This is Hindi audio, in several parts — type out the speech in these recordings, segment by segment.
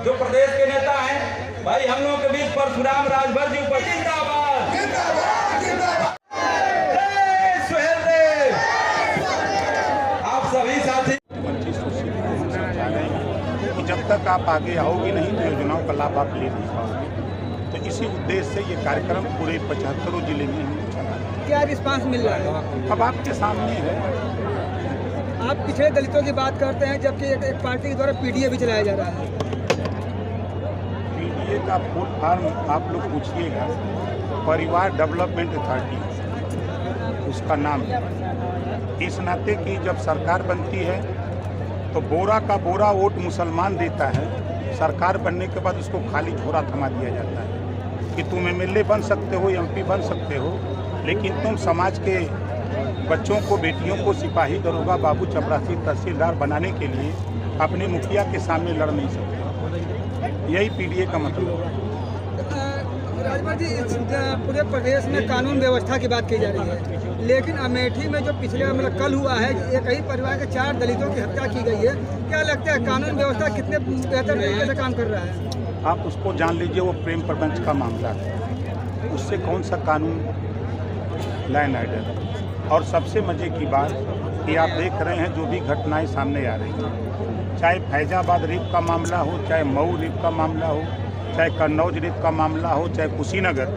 जो प्रदेश के नेता हैं, भाई हम लोगों के बीच परशुराम राजभर जी उपस्थित। जिंदाबाद जिंदाबाद जिंदाबाद। जय सुहेलदेव। आप सभी साथी कि जब तक आप आगे आओगे नहीं तो योजनाओं का लाभ आप ले नहीं पाओगे। तो इसी उद्देश्य से ये कार्यक्रम पूरे 75 जिले में हम चला रहे हैं। क्या रिस्पांस मिल रहा है? अब आपके सामने है। आप पिछड़े दलितों की बात करते हैं, जबकि एक पार्टी के द्वारा पीडीए भी चलाया जा रहा है। पीडीए का फुल फॉर्म आप लोग पूछिएगा, परिवार डेवलपमेंट अथॉरिटी उसका नाम है। इस नाते कि जब सरकार बनती है तो बोरा का बोरा वोट मुसलमान देता है, सरकार बनने के बाद उसको खाली झोरा थमा दिया जाता है कि तुम एमएलए बन सकते हो, एमपी बन सकते हो, लेकिन तुम समाज के बच्चों को, बेटियों को सिपाही, दरोगा, बाबू, चपरासी, तहसीलदार बनाने के लिए अपने मुखिया के सामने लड़ नहीं सकते। यही पीडीए का मतलब है। राजभर जी, पूरे प्रदेश में कानून व्यवस्था की बात की जा रही है, लेकिन अमेठी में जो पिछले कल हुआ है, एक ही परिवार के 4 दलितों की हत्या की गई है। क्या लगता है कानून व्यवस्था कितने बेहतर तरीके से काम कर रहा है? आप उसको जान लीजिए, वो प्रेम प्रपंच का मामला है, उससे कौन सा कानून लैंड आर्डर। और सबसे मजे की बात कि आप देख रहे हैं जो भी घटनाएं सामने आ रही हैं, चाहे फैजाबाद रेप का मामला हो, चाहे मऊ रेप का मामला हो, चाहे कन्नौज रेप का मामला हो, चाहे कुशीनगर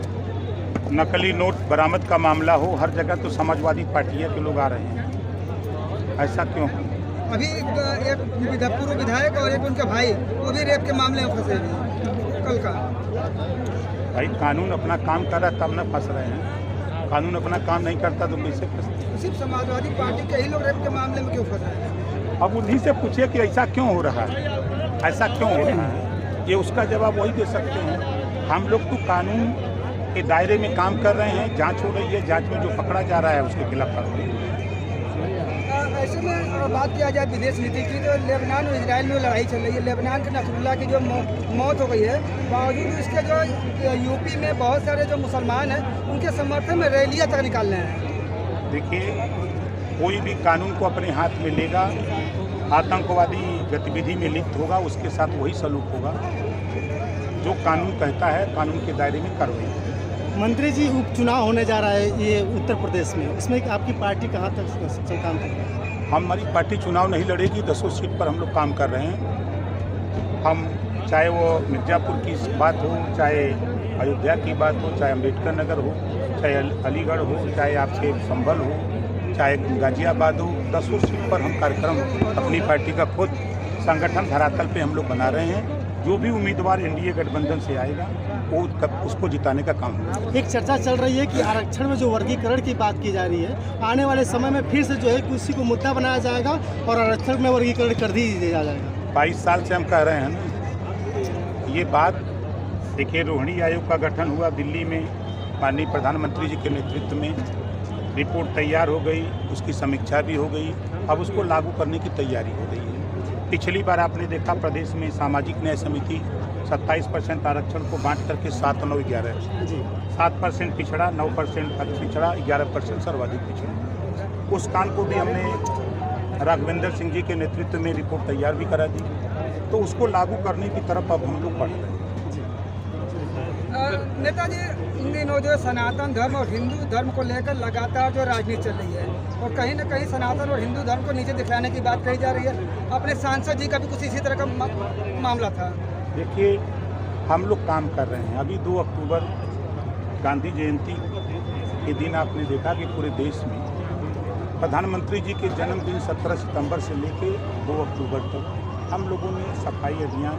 नकली नोट बरामद का मामला हो, हर जगह तो समाजवादी पार्टियां के लोग आ रहे हैं। ऐसा क्यों? अभी एक पूर्व विधायक और एक उनके भाई, वो भी रेप के मामले में फंसे हैं कल का। भाई कानून अपना काम कर रहा है तब न फंस रहे हैं, कानून अपना काम नहीं करता तो कैसे फंसते? सिर्फ समाजवादी पार्टी के ही लोग रेप के मामले में क्यों फंस रहे हैं? अब उन्हीं से पूछिए कि ऐसा क्यों हो रहा है, ऐसा क्यों हो रहा है, ये उसका जवाब वही दे सकते हैं। हम लोग तो कानून के दायरे में काम कर रहे हैं, जांच हो रही है, जांच में जो पकड़ा जा रहा है उसके खिलाफ कार्रवाई। ऐसे में बात किया जाए विदेश नीति की, तो लेबनान और इजराइल में लड़ाई चल रही है। लेबनान के नसरुल्लाह की जो मौत हो गई है, बावजूद इसके जो यूपी में बहुत सारे जो मुसलमान हैं उनके समर्थन में रैलियाँ तक निकाल रहे हैं। देखिए, कोई भी कानून को अपने हाथ में लेगा, आतंकवादी गतिविधि में लिप्त होगा, उसके साथ वही सलूक होगा। जो कानून कहता है कानून के दायरे में कार्रवाई। मंत्री जी, उपचुनाव होने जा रहा है ये उत्तर प्रदेश में, उसमें आपकी पार्टी कहाँ तक काम कर रही है? हमारी पार्टी चुनाव नहीं लड़ेगी, 10 सीट पर हम लोग काम कर रहे हैं। हम चाहे वो मिर्ज़ापुर की बात हो, चाहे अयोध्या की बात हो, चाहे अम्बेडकर नगर हो, चाहे अलीगढ़ हो, चाहे आपके संभल हो, चाहे गाजियाबाद हो, 10 सीट पर हम कार्यक्रम अपनी पार्टी का खुद संगठन धरातल पे हम लोग बना रहे हैं। जो भी उम्मीदवार एनडीए गठबंधन से आएगा वो उसको जिताने का काम होगा। एक चर्चा चल रही है कि आरक्षण में जो वर्गीकरण की बात की जा रही है, आने वाले समय में फिर से जो है किसी को मुद्दा बनाया जाएगा और आरक्षण में वर्गीकरण कर दिया जाएगा। 22 साल से हम कह रहे हैं ना ये बात। देखिए, रोहिणी आयोग का गठन हुआ दिल्ली में, माननीय प्रधानमंत्री जी के नेतृत्व में, रिपोर्ट तैयार हो गई, उसकी समीक्षा भी हो गई, अब उसको लागू करने की तैयारी हो गई है। पिछली बार आपने देखा प्रदेश में सामाजिक न्याय समिति 27% आरक्षण को बांट करके 7, 9, 11 7% पिछड़ा, 9% अति पिछड़ा, 11% सर्वाधिक पिछड़ा। उस काम को भी हमने राघवेंद्र सिंह जी के नेतृत्व में रिपोर्ट तैयार भी करा दी, तो उसको लागू करने की तरफ अब हम लोग बढ़ रहे हैं। नेताजी, इन दिनों जो सनातन धर्म और हिंदू धर्म को लेकर लगातार जो राजनीति चल रही है और कहीं न कहीं सनातन और हिंदू धर्म को नीचे दिखाने की बात कही जा रही है। अपने सांसद जी का भी कुछ इसी तरह का मामला था। देखिए, हम लोग काम कर रहे हैं। अभी 2 अक्टूबर गांधी जयंती के दिन आपने देखा कि पूरे देश में प्रधानमंत्री जी के जन्मदिन 17 सितंबर से लेकर 2 अक्टूबर तक हम लोगों ने सफाई अभियान,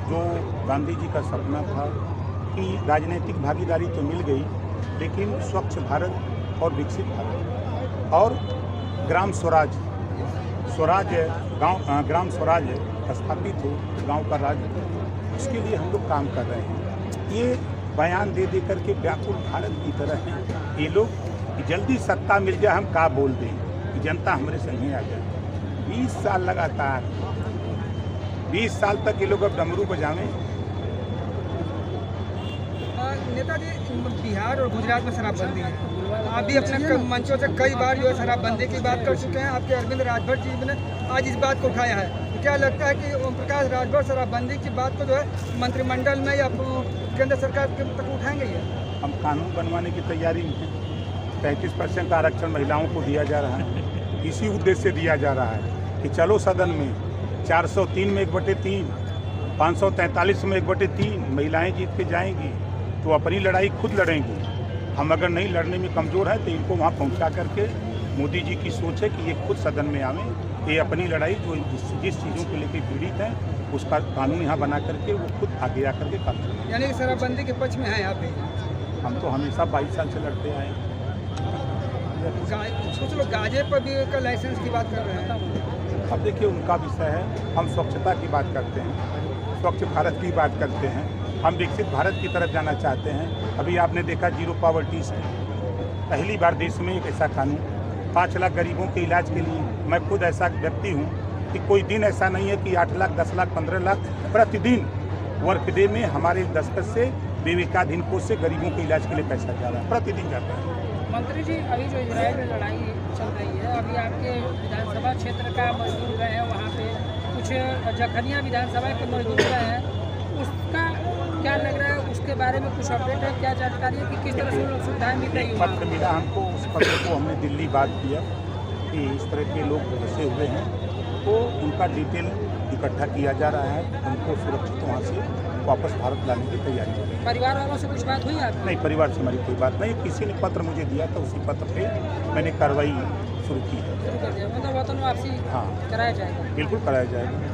जो गांधी जी का सपना था कि राजनीतिक भागीदारी तो मिल गई, लेकिन स्वच्छ भारत और विकसित भारत और ग्राम स्वराज ग्राम स्वराज स्थापित हो, गांव का राज, उसके लिए हम लोग काम कर रहे हैं। ये बयान दे करके व्याकुल भारत की तरह हैं ये लोग कि जल्दी सत्ता मिल जाए, हम का बोल दें कि जनता हमारे संग आ जाए। 20 साल लगातार, 20 साल तक ये लोग अब डमरू बजावें। नेताजी, बिहार और गुजरात में शराबबंदी है, आप भी अपने मंचों से कई बार जो है शराबबंदी की बात कर चुके हैं। आपके अरविंद राजभर जी ने आज इस बात को उठाया है क्या लगता है कि ओम प्रकाश राजभर शराबबंदी की बात को जो है मंत्रिमंडल में या केंद्र सरकार के तक उठाएंगे ये? हम कानून बनवाने की तैयारी में हैं। 35% आरक्षण महिलाओं को दिया जा रहा है, इसी उद्देश्य से दिया जा रहा है कि चलो सदन में 403 में 1/3, 543 में 1/3 महिलाएं जीत के जाएंगी तो अपनी लड़ाई खुद लड़ेंगी। हम अगर नहीं लड़ने में कमज़ोर हैं तो इनको वहाँ पहुँचा करके मोदी जी की सोच है कि ये खुद सदन में आवें, ये अपनी लड़ाई जो जिस चीज़ों को लेकर पीड़ित हैं उसका कानून यहाँ बना करके वो खुद आगे आकर के काम करें। यानी कि शराबबंदी के पक्ष में है यहाँ पे? हम तो हमेशा 22 साल से लड़ते आए हैं। कुछ लोग गांजे पर भी का लाइसेंस की बात कर रहे हैं। अब देखिए उनका विषय है, हम स्वच्छता की बात करते हैं, स्वच्छ भारत की बात करते हैं, हम विकसित भारत की तरफ जाना चाहते हैं। अभी आपने देखा 0 पॉवर्टी से पहली बार देश में एक ऐसा कानून 5 लाख गरीबों के इलाज के लिए। मैं खुद ऐसा व्यक्ति हूँ कि कोई दिन ऐसा नहीं है कि 8 लाख 10 लाख 15 लाख प्रतिदिन वर्क डे में हमारे दस्तखत से विवेकाधीन कोष से गरीबों के इलाज के लिए पैसा जा रहा है, प्रतिदिन जाता है। मंत्री जी, अभी जो इजराइल में लड़ाई चल रही है, अभी आपके विधानसभा क्षेत्र का मजदूर गए हैं, वहाँ पे कुछ जखनिया विधानसभा के मजदूर गए हैं, उसका क्या लग रहा है? उसके बारे में कुछ अपडेट है? क्या जानकारी है कि किस तरह से लोग सुविधाएं मिल रही है? पत्र मिला हमको, उस पत्र को हमने दिल्ली बात किया कि इस तरह के लोग फंसे हुए हैं, तो उनका डिटेल इकट्ठा किया जा रहा है, उनको सुरक्षित वहाँ से वापस भारत लाने की तैयारी है। परिवार वालों से कुछ बात हुई आपकी? नहीं, परिवार से हमारी कोई बात नहीं, किसी ने पत्र मुझे दिया था, उसी पत्र पे मैंने कार्रवाई शुरू की है। शुरू कर दिया, मतलब वतन वापसी हाँ, कराया जाएगा? बिल्कुल कराया जाएगा।